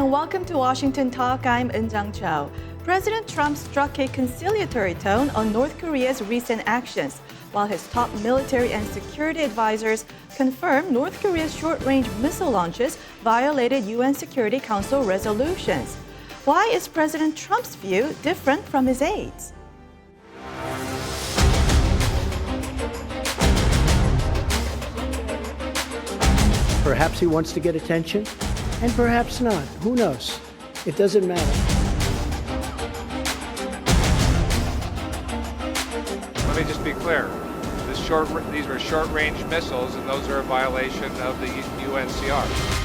and welcome to Washington Talk. I'm Eun Cho. President Trump struck a conciliatory tone on North Korea's recent actions, while his top military and security advisors confirmed North Korea's short-range missile launches violated UN Security Council resolutions. Why is President Trump's view different from his aides? Perhaps he wants to get attention, and perhaps not. Who knows? It doesn't matter. Let me just be clear. These were short-range missiles, and those are a violation of the UNCR.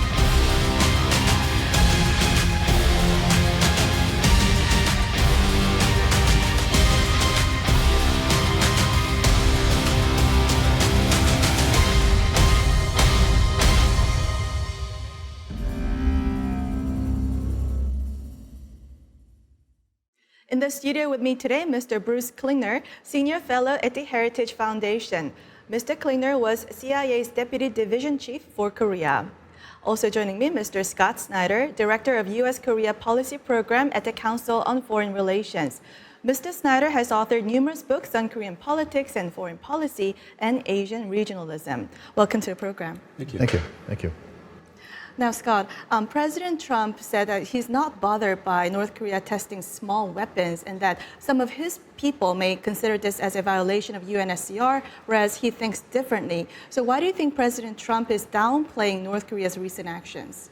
In the studio with me today, Mr. Bruce Klingner, Senior Fellow at the Heritage Foundation. Mr. Klingner was CIA's Deputy Division Chief for Korea. Also joining me, Mr. Scott Snyder, Director of U.S.-Korea Policy Program at the Council on Foreign Relations. Mr. Snyder has authored numerous books on Korean politics and foreign policy and Asian regionalism. Welcome to the program. Thank you. Thank you. Thank you. Now, Scott, President Trump said that he's not bothered by North Korea testing small weapons and that some of his people may consider this as a violation of UNSCR, whereas he thinks differently. So why do you think President Trump is downplaying North Korea's recent actions?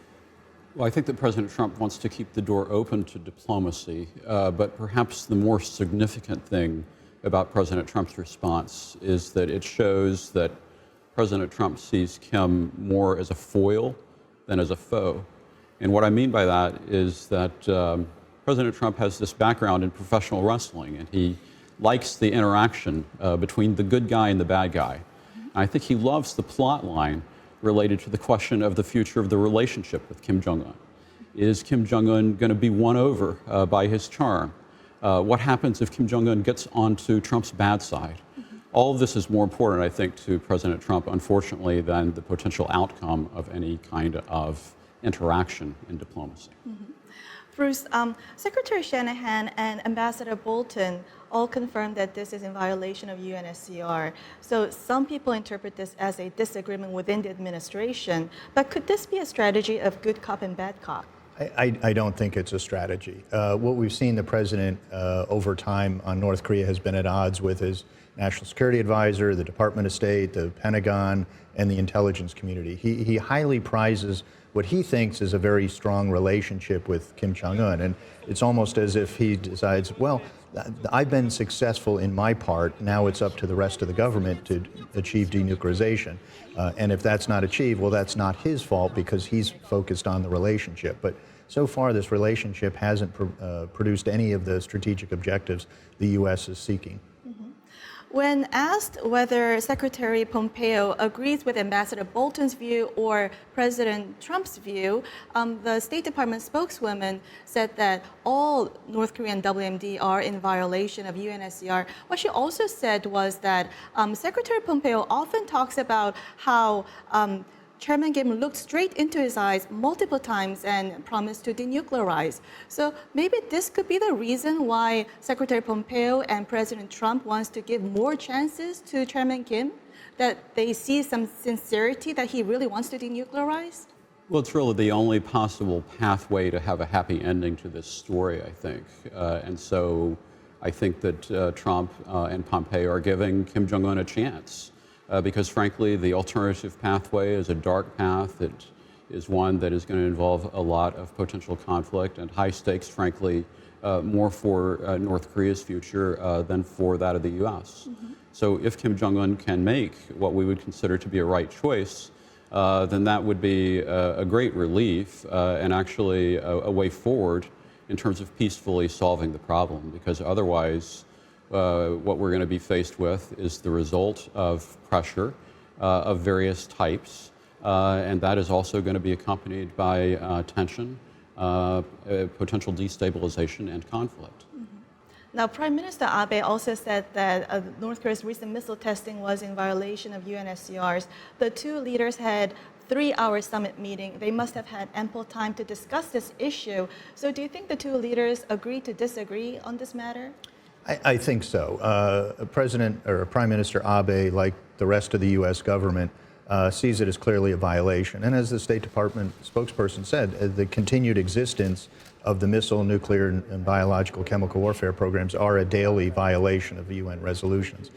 Well, I think that President Trump wants to keep the door open to diplomacy, but perhaps the more significant thing about President Trump's response is that it shows that President Trump sees Kim more as a foil than as a foe. And what I mean by that is that President Trump has this background in professional wrestling, and he likes the interaction between the good guy and the bad guy. And I think he loves the plot line related to the question of the future of the relationship with Kim Jong-un. Is Kim Jong-un going to be won over by his charm? What happens if Kim Jong-un gets onto Trump's bad side? All of this is more important, I think, to President Trump, unfortunately, than the potential outcome of any kind of interaction in diplomacy. Bruce, Secretary Shanahan and Ambassador Bolton all confirmed that this is in violation of UNSCR. So some people interpret this as a disagreement within the administration. But could this be a strategy of good cop and bad cop? I don't think it's a strategy. What we've seen the president over time on North Korea has been at odds with his National Security Advisor, the Department of State, the Pentagon, and the intelligence community. He highly prizes what he thinks is a very strong relationship with Kim Jong-un. And it's almost as if he decides, well, I've been successful in my part, now it's up to the rest of the government to achieve denuclearization. And if that's not achieved, well, that's not his fault because he's focused on the relationship. But so far, this relationship hasn't produced any of the strategic objectives the U.S. is seeking. When asked whether Secretary Pompeo agrees with Ambassador Bolton's view or President Trump's view, the State Department spokeswoman said that all North Korean WMD are in violation of UNSCR. What she also said was that Secretary Pompeo often talks about how Chairman Kim looked straight into his eyes multiple times and promised to denuclearize. So maybe this could be the reason why Secretary Pompeo and President Trump wants to give more chances to Chairman Kim, that they see some sincerity that he really wants to denuclearize? Well, it's really the only possible pathway to have a happy ending to this story, I think. And so I think that Trump and Pompeo are giving Kim Jong-un a chance. Because frankly, the alternative pathway is a dark path. It is one that is going to involve a lot of potential conflict and high stakes, frankly, more for North Korea's future than for that of the U.S. So if Kim Jong-un can make what we would consider to be a right choice, then that would be a great relief and actually a way forward in terms of peacefully solving the problem, because otherwise, what we're going to be faced with is the result of pressure of various types, and that is also going to be accompanied by tension, potential destabilization, and conflict. Now, Prime Minister Abe also said that North Korea's recent missile testing was in violation of UNSCRs. The two leaders had 3-hour summit meeting. They must have had ample time to discuss this issue. So do you think the two leaders agree to disagree on this matter? I think so. President or Prime Minister Abe, like the rest of the U.S. government, sees it as clearly a violation. And as the State Department spokesperson said, the continued existence of the missile, nuclear, and biological chemical warfare programs are a daily violation of the UN resolutions.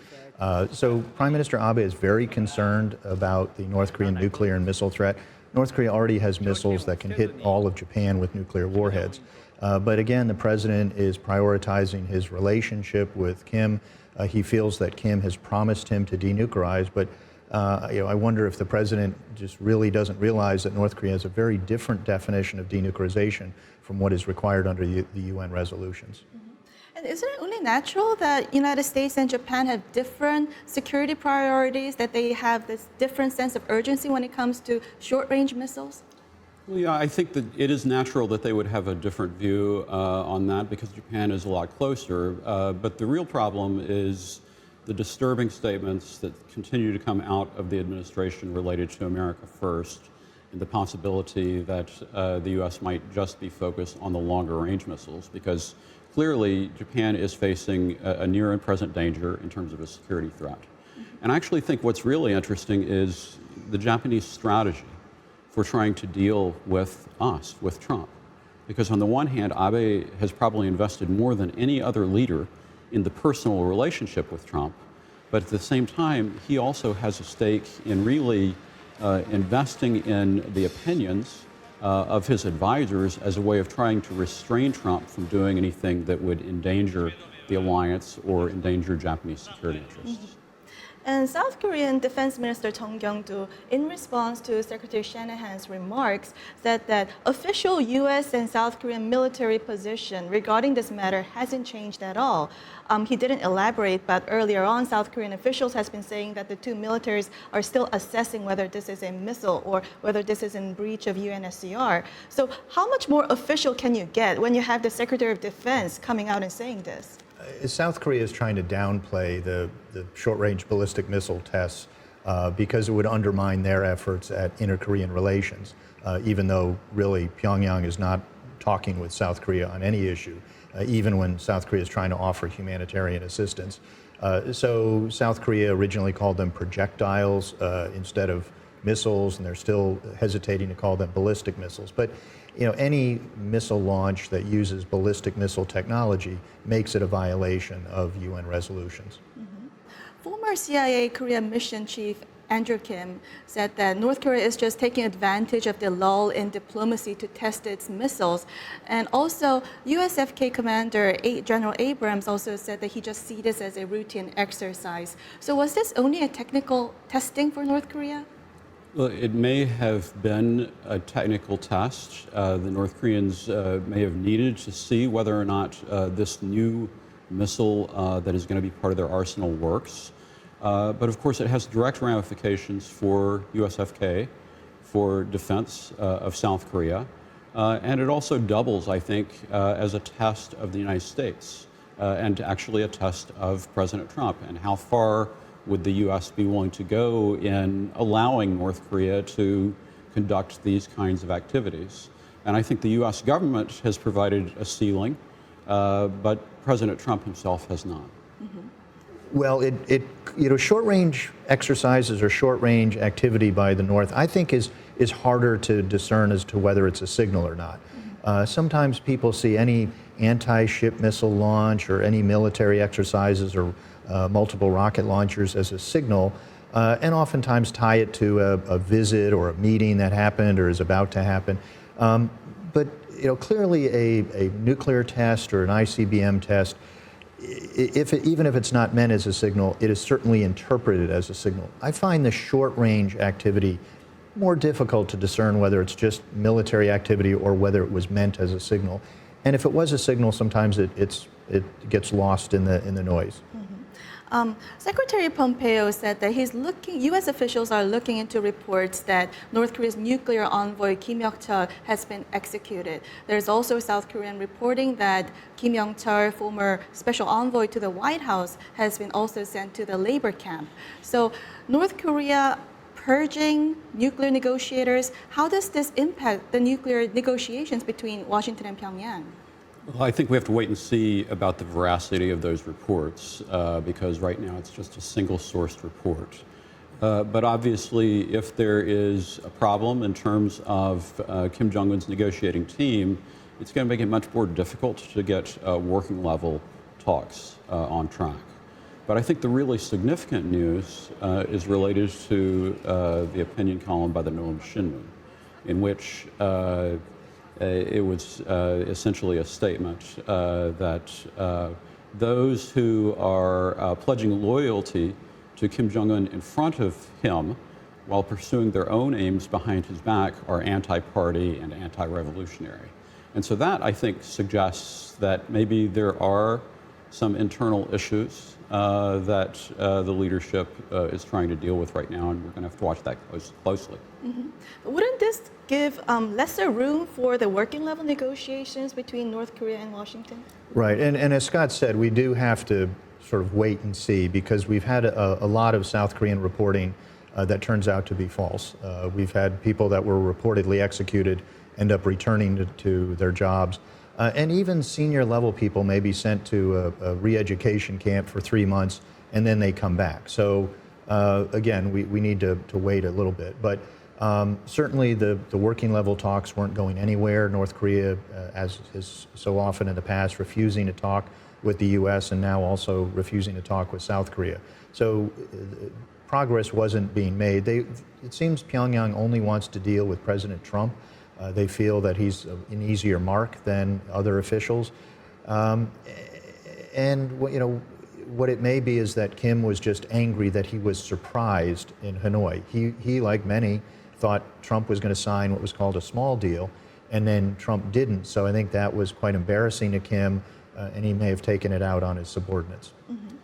So Prime Minister Abe is very concerned about the North Korean nuclear and missile threat. North Korea already has missiles that can hit all of Japan with nuclear warheads. But again, the president is prioritizing his relationship with Kim. He feels that Kim has promised him to denuclearize, but I wonder if the president just really doesn't realize that North Korea has a very different definition of denuclearization from what is required under the UN resolutions. And isn't it only natural that United States and Japan have different security priorities, that they have this different sense of urgency when it comes to short-range missiles? Well, yeah, I think that it is natural that they would have a different view on that because Japan is a lot closer. But the real problem is the disturbing statements that continue to come out of the administration related to America First and the possibility that the U.S. might just be focused on the longer-range missiles because clearly Japan is facing a near and present danger in terms of a security threat. And I actually think what's really interesting is the Japanese strategy for trying to deal with us, with Trump. Because on the one hand, Abe has probably invested more than any other leader in the personal relationship with Trump, but at the same time, he also has a stake in really investing in the opinions of his advisors as a way of trying to restrain Trump from doing anything that would endanger the alliance or endanger Japanese security interests. And South Korean Defense Minister Chung Kyung-do, in response to Secretary Shanahan's remarks, said that official U.S. and South Korean military position regarding this matter hasn't changed at all. He didn't elaborate, but earlier on, South Korean officials has been saying that the two militaries are still assessing whether this is a missile or whether this is in breach of UNSCR. So how much more official can you get when you have the Secretary of Defense coming out and saying this? South Korea is trying to downplay the short-range ballistic missile tests because it would undermine their efforts at inter-Korean relations, even though really Pyongyang is not talking with South Korea on any issue, even when South Korea is trying to offer humanitarian assistance. So South Korea originally called them projectiles instead of missiles, and they're still hesitating to call them ballistic missiles. But any missile launch that uses ballistic missile technology makes it a violation of UN resolutions. Former CIA Korea Mission Chief Andrew Kim said that North Korea is just taking advantage of the lull in diplomacy to test its missiles. And also, USFK Commander General Abrams also said that he just sees this as a routine exercise. So was this only a technical testing for North Korea? Well, it may have been a technical test. The North Koreans may have needed to see whether or not this new missile that is going to be part of their arsenal works. But of course, it has direct ramifications for USFK, for defense of South Korea. And it also doubles, I think, as a test of the United States and actually a test of President Trump and how far would the U.S. be willing to go in allowing North Korea to conduct these kinds of activities? And I think the U.S. government has provided a ceiling, but President Trump himself has not. Well, short-range exercises or short-range activity by the North, I think is harder to discern as to whether it's a signal or not. Sometimes people see any anti-ship missile launch or any military exercises or multiple rocket launchers as a signal, and oftentimes tie it to a visit or a meeting that happened or is about to happen. But clearly a nuclear test or an ICBM test, even if it's not meant as a signal, it is certainly interpreted as a signal. I find the short-range activity more difficult to discern whether it's just military activity or whether it was meant as a signal. And if it was a signal, sometimes it gets lost in the noise. Secretary Pompeo said that U.S. officials are looking into reports that North Korea's nuclear envoy Kim Yong-chol has been executed. There's also South Korean reporting that Kim Yong-chol, former special envoy to the White House, has been also sent to the labor camp. So North Korea purging nuclear negotiators, how does this impact the nuclear negotiations between Washington and Pyongyang? Well, I think we have to wait and see about the veracity of those reports because right now it's just a single-sourced report. But obviously, if there is a problem in terms of Kim Jong-un's negotiating team, it's going to make it much more difficult to get working-level talks on track. But I think the really significant news is related to the opinion column by the Noam Shinmun, in which it was essentially a statement that those who are pledging loyalty to Kim Jong-un in front of him while pursuing their own aims behind his back are anti-party and anti-revolutionary. And so that, I think, suggests that maybe there are some internal issues that the leadership is trying to deal with right now, and we're going to have to watch that closely. Mm-hmm. Wouldn't this give lesser room for the working level negotiations between North Korea and Washington? Right, and as Scott said, we do have to sort of wait and see because we've had a lot of South Korean reporting that turns out to be false. We've had people that were reportedly executed end up returning to their jobs. And even senior level people may be sent to a re-education camp for 3 months and then they come back. So again, we need to wait a little bit. But certainly the working level talks weren't going anywhere. North Korea, as is so often in the past, refusing to talk with the U.S. and now also refusing to talk with South Korea. So progress wasn't being made. It seems Pyongyang only wants to deal with President Trump. They feel that he's an easier mark than other officials. And what it may be is that Kim was just angry that he was surprised in Hanoi. He, like many, thought Trump was going to sign what was called a small deal, and then Trump didn't. So I think that was quite embarrassing to Kim, and he may have taken it out on his subordinates. Mm-hmm.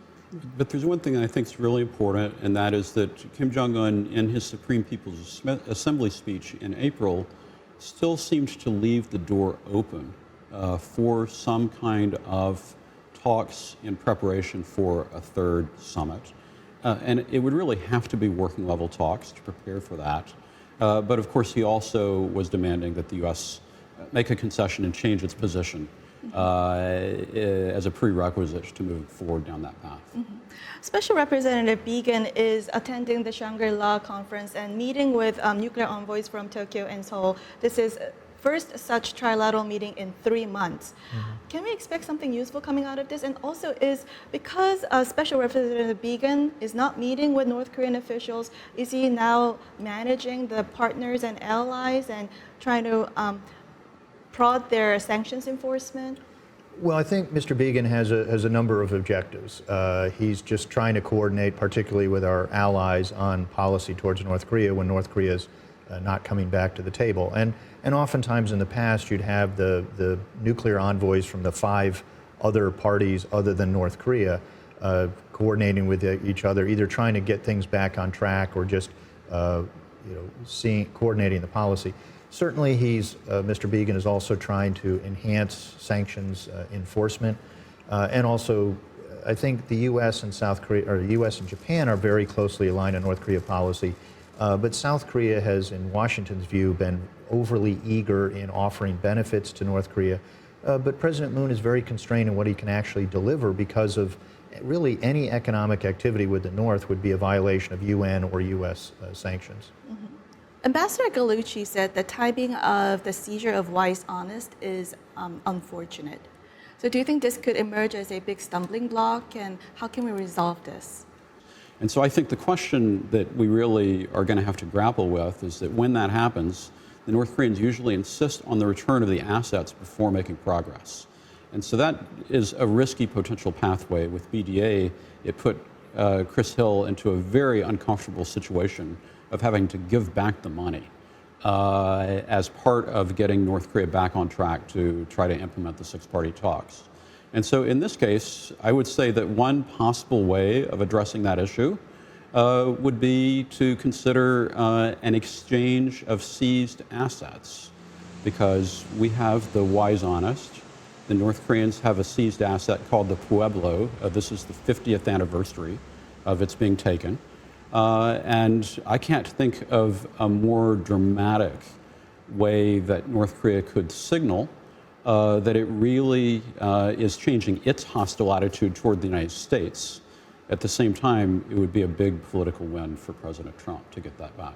But there's one thing I think is really important, and that is that Kim Jong-un, in his Supreme People's Assembly speech in April, still seemed to leave the door open for some kind of talks in preparation for a third summit. And it would really have to be working level talks to prepare for that. But of course, he also was demanding that the U.S. make a concession and change its position as a prerequisite to move forward down that path. Mm-hmm. Special Representative Biegun is attending the Shangri-La conference and meeting with nuclear envoys from Tokyo and Seoul. This is first such trilateral meeting in 3 months. Mm-hmm. Can we expect something useful coming out of this? And also, because Special Representative Biegun is not meeting with North Korean officials, is he now managing the partners and allies and trying to prod their sanctions enforcement? Well, I think Mr. Biegun has a number of objectives. He's just trying to coordinate, particularly with our allies, on policy towards North Korea when North Korea is not coming back to the table. And oftentimes in the past, you'd have the nuclear envoys from the 5 other parties other than North Korea coordinating with each other, either trying to get things back on track or just coordinating the policy. Certainly, Mr. Biegun is also trying to enhance sanctions enforcement, and also, I think the U.S. and South Korea, or the U.S. and Japan, are very closely aligned on North Korea policy. But South Korea has, in Washington's view, been overly eager in offering benefits to North Korea. But President Moon is very constrained in what he can actually deliver because of really any economic activity with the North would be a violation of UN or U.S. Sanctions. Mm-hmm. Ambassador Gallucci said the timing of the seizure of Weiss Honest is unfortunate. So do you think this could emerge as a big stumbling block, and how can we resolve this? And so I think the question that we really are going to have to grapple with is that when that happens, the North Koreans usually insist on the return of the assets before making progress. And so that is a risky potential pathway. With BDA, it put Chris Hill into a very uncomfortable situation of having to give back the money as part of getting North Korea back on track to try to implement the 6-party talks. And so in this case, I would say that one possible way of addressing that issue would be to consider an exchange of seized assets, because we have the wise honest. The North Koreans have a seized asset called the Pueblo. This is the 50th anniversary of its being taken. And I can't think of a more dramatic way that North Korea could signal that it really is changing its hostile attitude toward the United States. At the same time, it would be a big political win for President Trump to get that back.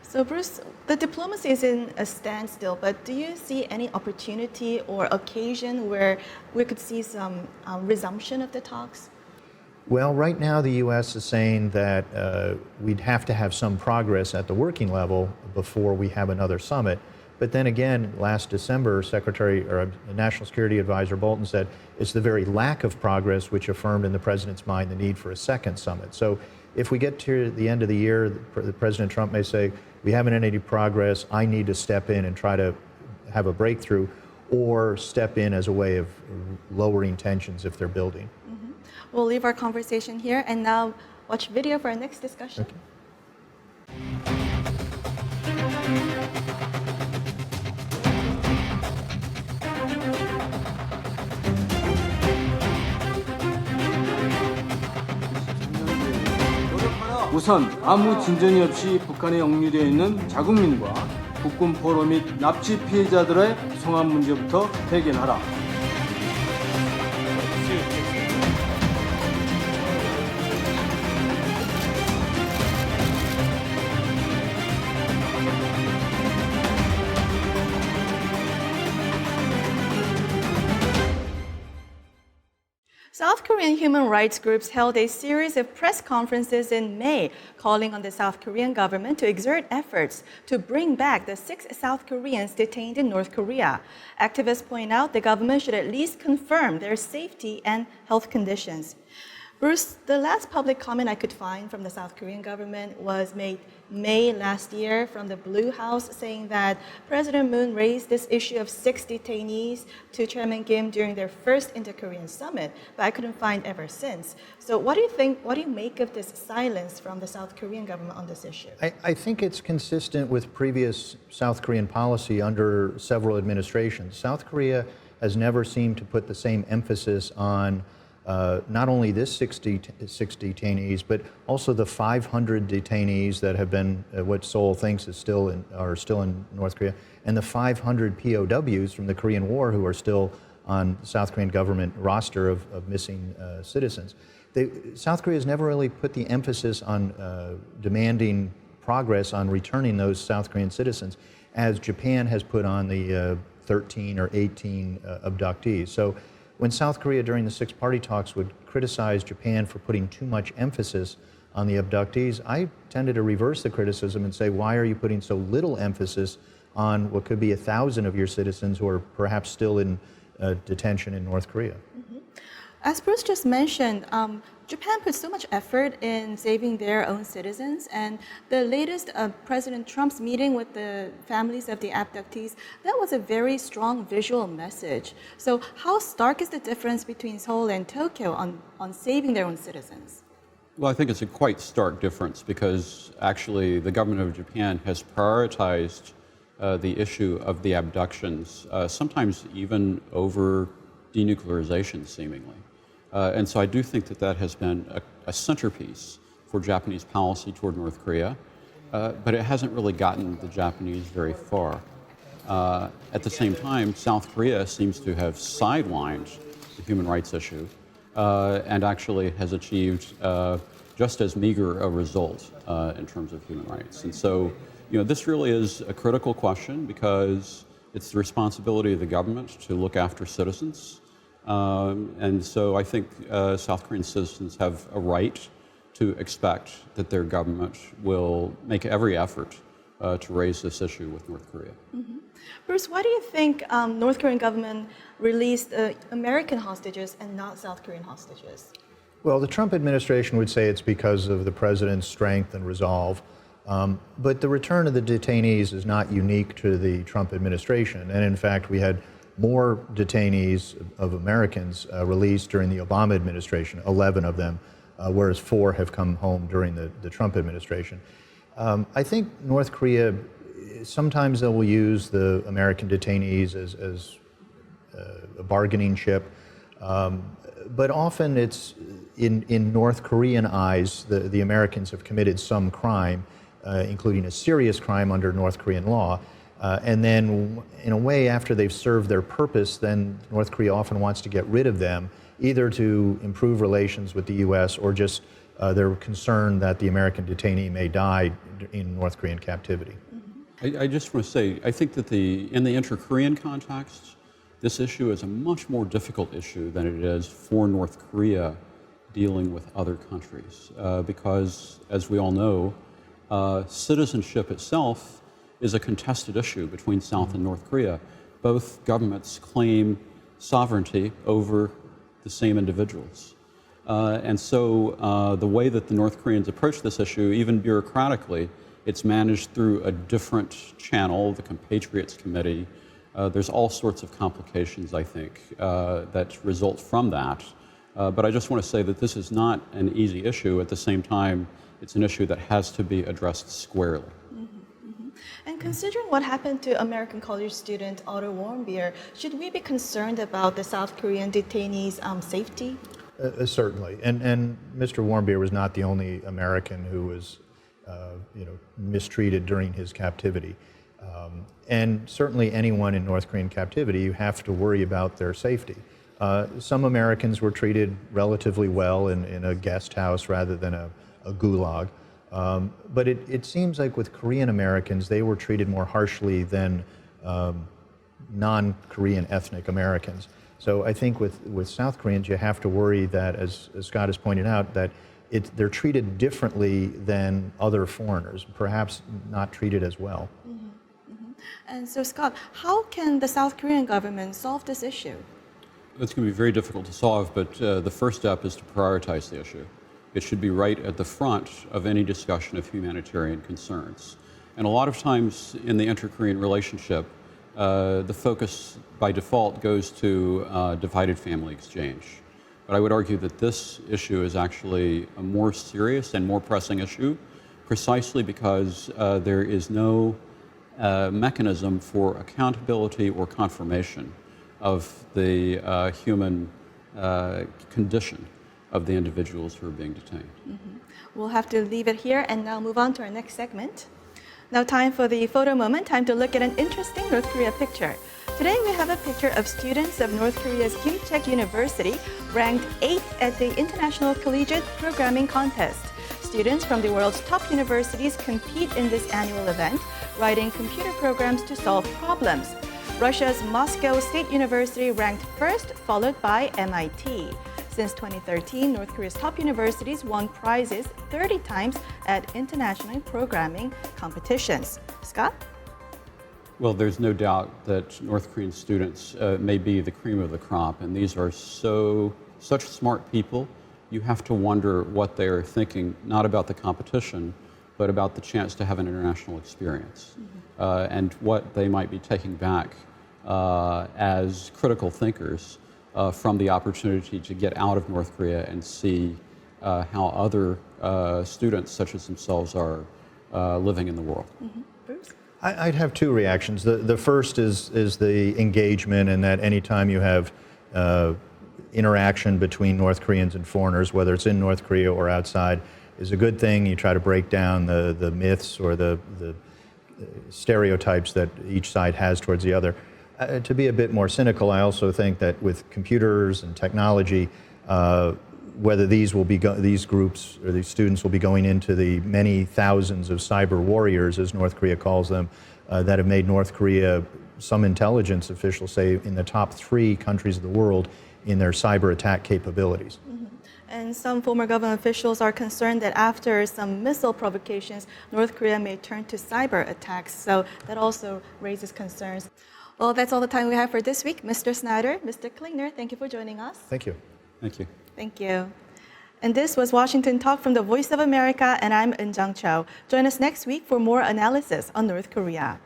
So, Bruce, the diplomacy is in a standstill, but do you see any opportunity or occasion where we could see some resumption of the talks? Well, right now the U.S. is saying that we'd have to have some progress at the working level before we have another summit. But then again, last December, National Security Advisor Bolton said it's the very lack of progress which affirmed in the president's mind the need for a second summit. So if we get to the end of the year, President Trump may say, we haven't had any progress, I need to step in and try to have a breakthrough, or step in as a way of lowering tensions if they're building. Mm-hmm. We'll leave our conversation here and now watch video for our next discussion. Okay. 우선 아무 진전이 없이 북한에 억류되어 있는 자국민과 국군 포로 및 납치 피해자들의 송환 문제부터 해결하라. South Korean human rights groups held a series of press conferences in May, calling on the South Korean government to exert efforts to bring back the 6 South Koreans detained in North Korea. Activists point out the government should at least confirm their safety and health conditions. Bruce, the last public comment I could find from the South Korean government was made May last year from the Blue House, saying that President Moon raised this issue of 6 detainees to Chairman Kim during their first inter-Korean summit, but I couldn't find ever since. So what do you make of this silence from the South Korean government on this issue? I think it's consistent with previous South Korean policy under several administrations. South Korea has never seemed to put the same emphasis on not only this 6 detainees, but also the 500 detainees that have been, what Seoul thinks are still in North Korea, and the 500 POWs from the Korean War who are still on the South Korean government roster of missing citizens. South Korea has never really put the emphasis on demanding progress on returning those South Korean citizens, as Japan has put on the 13 or 18 abductees. So when South Korea during the six-party talks would criticize Japan for putting too much emphasis on the abductees, I tended to reverse the criticism and say, why are you putting so little emphasis on what could be 1,000 of your citizens who are perhaps still in detention in North Korea? Mm-hmm. As Bruce just mentioned, Japan put so much effort in saving their own citizens, and the latest President Trump's meeting with the families of the abductees, that was a very strong visual message. So how stark is the difference between Seoul and Tokyo on saving their own citizens? Well, I think it's a quite stark difference, because actually the government of Japan has prioritized the issue of the abductions, sometimes even over denuclearization, seemingly. And so I do think that has been a centerpiece for Japanese policy toward North Korea, but it hasn't really gotten the Japanese very far. At the same time, South Korea seems to have sidelined the human rights issue and actually has achieved just as meager a result in terms of human rights. And so, this really is a critical question, because it's the responsibility of the government to look after citizens. And so I think South Korean citizens have a right to expect that their government will make every effort to raise this issue with North Korea. Mm-hmm. Bruce, why do you think North Korean government released American hostages and not South Korean hostages? Well, the Trump administration would say it's because of the president's strength and resolve. But the return of the detainees is not unique to the Trump administration. And in fact, we had more detainees of Americans released during the Obama administration, 11 of them, whereas 4 have come home during the Trump administration. I think North Korea, sometimes they will use the American detainees as a bargaining chip, but often it's in North Korean eyes, the Americans have committed some crime, including a serious crime under North Korean law. And then, in a way, after they've served their purpose, then North Korea often wants to get rid of them, either to improve relations with the U.S. or just they're concerned that the American detainee may die in North Korean captivity. I just want to say, I think that in the inter-Korean context, this issue is a much more difficult issue than it is for North Korea dealing with other countries. Because, as we all know, citizenship itself is a contested issue between South and North Korea. Both governments claim sovereignty over the same individuals. And so the way that the North Koreans approach this issue, even bureaucratically, it's managed through a different channel, the Compatriots Committee. There's all sorts of complications, I think, that result from that. But I just want to say that this is not an easy issue. At the same time, it's an issue that has to be addressed squarely. And considering what happened to American college student Otto Warmbier, should we be concerned about the South Korean detainees' safety? Certainly, and Mr. Warmbier was not the only American who was, mistreated during his captivity. And certainly anyone in North Korean captivity, you have to worry about their safety. Some Americans were treated relatively well in a guest house rather than a gulag. But it seems like with Korean Americans, they were treated more harshly than non-Korean ethnic Americans. So I think with South Koreans, you have to worry that, as Scott has pointed out, that they're treated differently than other foreigners, perhaps not treated as well. And so, Scott, how can the South Korean government solve this issue? It's going to be very difficult to solve, but the first step is to prioritize the issue. It should be right at the front of any discussion of humanitarian concerns. And a lot of times in the inter-Korean relationship, the focus by default goes to divided family exchange. But I would argue that this issue is actually a more serious and more pressing issue, precisely because there is no mechanism for accountability or confirmation of the human condition of the individuals who are being detained. We'll have to leave it here and now move on to our next segment. Now time for the photo moment, time to look at an interesting North Korea picture. Today we have a picture of students of North Korea's Kim-Cheok University, ranked 8th at the International Collegiate Programming Contest. Students from the world's top universities compete in this annual event, writing computer programs to solve problems. Russia's Moscow State University ranked first, followed by MIT. Since 2013, North Korea's top universities won prizes 30 times at international programming competitions. Scott? Well, there's no doubt that North Korean students may be the cream of the crop, and these are such smart people. You have to wonder what they're thinking, not about the competition, but about the chance to have an international experience, and what they might be taking back as critical thinkers from the opportunity to get out of North Korea and see how other students such as themselves are living in the world. Bruce? I'd have two reactions. The first is the engagement, and that anytime you have interaction between North Koreans and foreigners, whether it's in North Korea or outside, is a good thing. You try to break down the myths or the stereotypes that each side has towards the other. To be a bit more cynical, I also think that with computers and technology, whether these groups or these students will be going into the many thousands of cyber warriors, as North Korea calls them, that have made North Korea, some intelligence officials say, in the top 3 countries of the world in their cyber attack capabilities. And some former government officials are concerned that after some missile provocations, North Korea may turn to cyber attacks. So that also raises concerns. Well, that's all the time we have for this week. Mr. Snyder, Mr. Klingner, thank you for joining us. Thank you. Thank you. Thank you. And this was Washington Talk from the Voice of America, and I'm Eun Jung Cho. Join us next week for more analysis on North Korea.